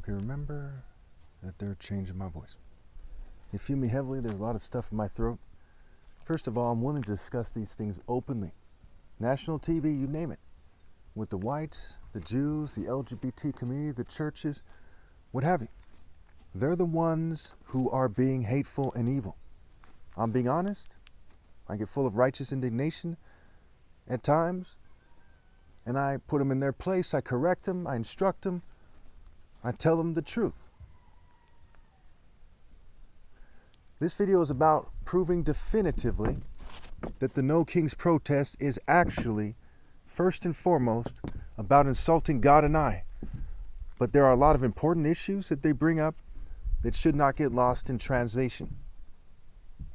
Okay, remember that they're changing my voice. They feel me heavily. There's a lot of stuff in my throat. First of all, I'm willing to discuss these things openly. National TV, you name it. With the whites, the Jews, the LGBT community, the churches, what have you. They're the ones who are being hateful and evil. I'm being honest. I get full of righteous indignation at times. And I put them in their place. I correct them. I instruct them. I tell them the truth. This video is about proving definitively that the No Kings protest is actually, first and foremost, about insulting God and I. But there are a lot of important issues that they bring up that should not get lost in translation.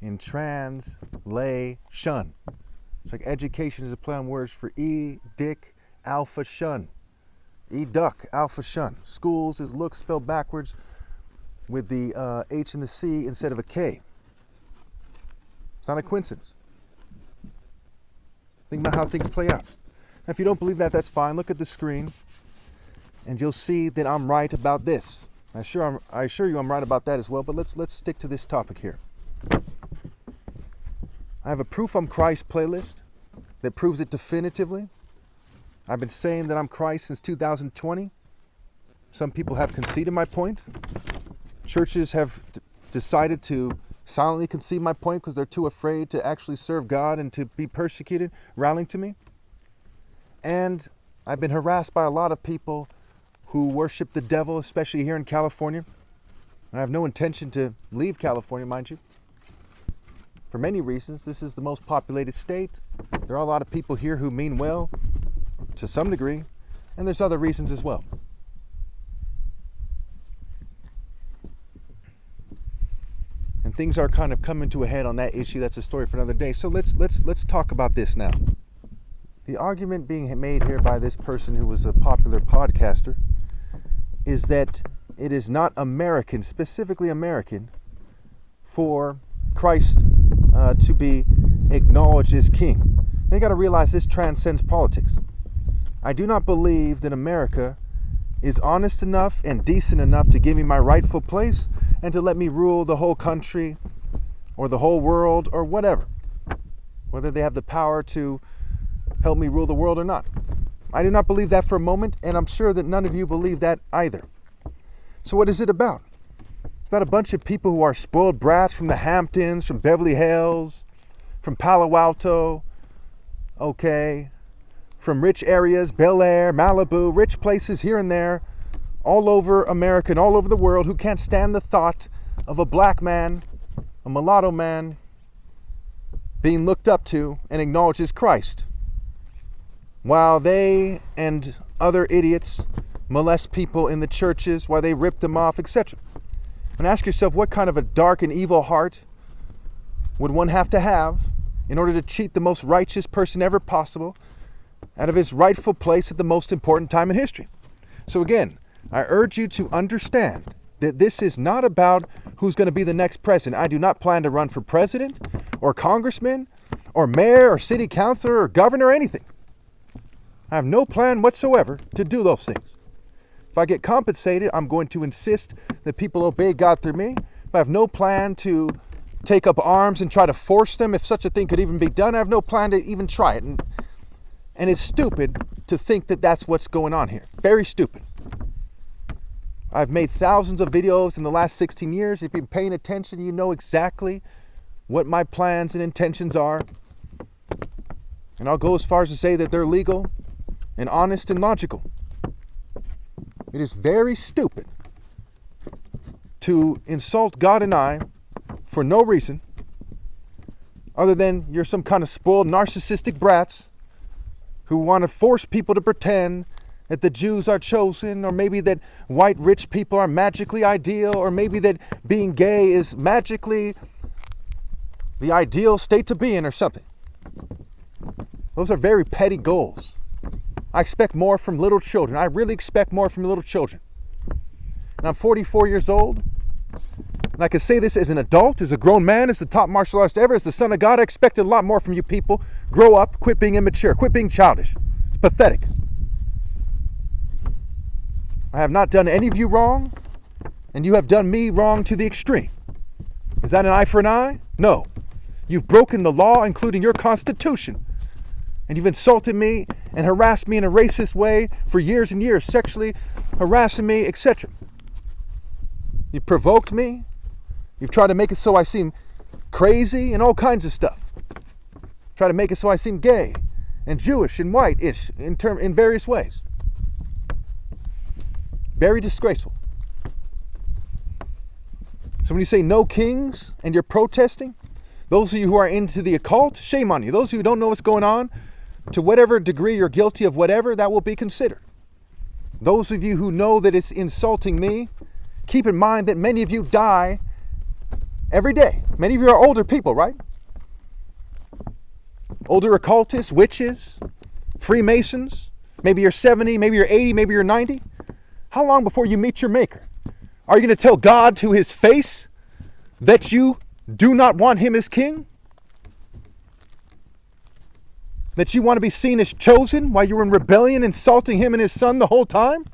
In translation. It's like education is a play on words for E-dick, alpha, shun. E-duck, alpha, shun. Schools is look spelled backwards with the H and the C instead of a K. It's not a coincidence. Think about how things play out. Now, if you don't believe that, that's fine. Look at the screen, and you'll see that I'm right about this. I assure you I'm right about that as well, but let's stick to this topic here. I have a Proof I'm Christ playlist that proves it definitively. I've been saying that I'm Christ since 2020. Some people have conceded my point. Churches have decided to silently concede my point because they're too afraid to actually serve God and to be persecuted, rallying to me. And I've been harassed by a lot of people who worship the devil, especially here in California. And I have no intention to leave California, mind you. For many reasons. This is the most populated state. There are a lot of people here who mean well, to some degree, and there's other reasons as well. And things are kind of coming to a head on that issue. That's a story for another day. So let's talk about this now. The argument being made here by this person who was a popular podcaster is that it is not American, specifically American, for Christ to be acknowledged as king. Now you got to realize this transcends politics. I do not believe that America is honest enough and decent enough to give me my rightful place and to let me rule the whole country or the whole world or whatever. Whether they have the power to help me rule the world or not. I do not believe that for a moment, and I'm sure that none of you believe that either. So what is it about? It's about a bunch of people who are spoiled brats from the Hamptons, from Beverly Hills, from Palo Alto, okay, from rich areas, Bel Air, Malibu, rich places here and there, all over America and all over the world, who can't stand the thought of a black man, a mulatto man, being looked up to and acknowledged as Christ, while they and other idiots molest people in the churches, while they rip them off, etc. And ask yourself, what kind of a dark and evil heart would one have to have in order to cheat the most righteous person ever possible out of his rightful place at the most important time in history? So again, I urge you to understand that this is not about who's going to be the next president. I do not plan to run for president or congressman or mayor or city councilor or governor or anything. I have no plan whatsoever to do those things. If I get compensated, I'm going to insist that people obey God through me. I have no plan to take up arms and try to force them, if such a thing could even be done. I have no plan to even try it. And it's stupid to think that that's what's going on here. Very stupid. I've made thousands of videos in the last 16 years. If you've been paying attention, you know exactly what my plans and intentions are. And I'll go as far as to say that they're legal and honest and logical. It is very stupid to insult God and I for no reason other than you're some kind of spoiled narcissistic brats who want to force people to pretend that the Jews are chosen, or maybe that white rich people are magically ideal, or maybe that being gay is magically the ideal state to be in or something. Those are very petty goals. I expect more from little children. I really expect more from little children. And I'm 44 years old. And I can say this as an adult, as a grown man, as the top martial artist ever, as the son of God. I expected a lot more from you people. Grow up, quit being immature, quit being childish. It's pathetic. I have not done any of you wrong, and you have done me wrong to the extreme. Is that an eye for an eye? No. You've broken the law, including your Constitution. And you've insulted me and harassed me in a racist way for years and years, sexually harassing me, etc. You've provoked me. You've tried to make it so I seem crazy and all kinds of stuff. Try to make it so I seem gay and Jewish and white-ish in various ways. Very disgraceful. So when you say no kings and you're protesting, those of you who are into the occult, shame on you. Those of you who don't know what's going on, to whatever degree you're guilty of whatever, that will be considered. Those of you who know that it's insulting me, keep in mind that many of you die every day. Many of you are older people, right? Older occultists, witches, Freemasons. Maybe you're 70, maybe you're 80, maybe you're 90. How long before you meet your maker? Are you going to tell God to his face that you do not want him as king? That you want to be seen as chosen while you're in rebellion, insulting him and his son the whole time?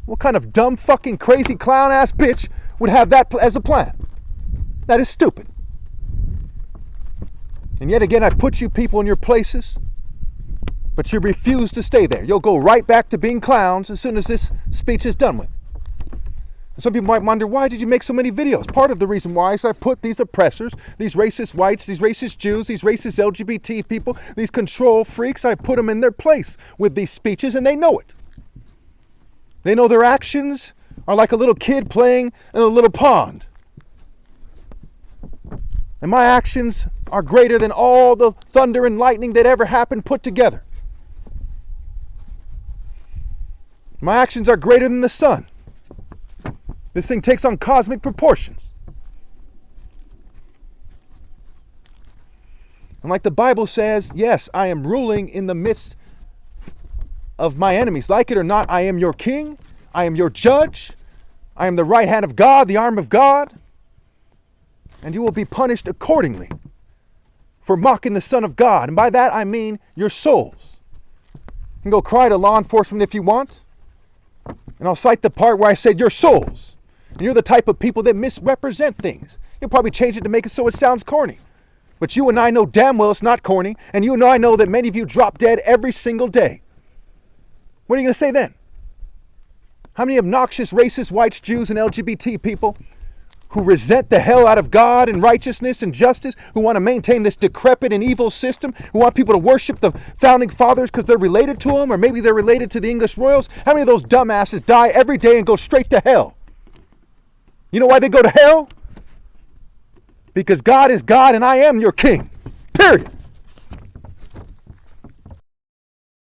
What kind of dumb, fucking, crazy, clown-ass bitch would have that as a plan? That is stupid. And yet again, I put you people in your places, but you refuse to stay there. You'll go right back to being clowns as soon as this speech is done with. And some people might wonder, why did you make so many videos? Part of the reason why is I put these oppressors, these racist whites, these racist Jews, these racist LGBT people, these control freaks, I put them in their place with these speeches, and they know it. They know their actions are like a little kid playing in a little pond. And my actions are greater than all the thunder and lightning that ever happened put together. My actions are greater than the sun. This thing takes on cosmic proportions. And like the Bible says, yes, I am ruling in the midst of my enemies. Like it or not, I am your king. I am your judge. I am the right hand of God, the arm of God. And you will be punished accordingly for mocking the Son of God. And by that I mean your souls. You can go cry to law enforcement if you want. And I'll cite the part where I said your souls. And you're the type of people that misrepresent things. You'll probably change it to make it so it sounds corny. But you and I know damn well it's not corny. And you and I know that many of you drop dead every single day. What are you going to say then? How many obnoxious racist whites, Jews, and LGBT people who resent the hell out of God and righteousness and justice, who want to maintain this decrepit and evil system, who want people to worship the founding fathers because they're related to them, or maybe they're related to the English royals? How many of those dumbasses die every day and go straight to hell? You know why they go to hell? Because God is God and I am your king. Period.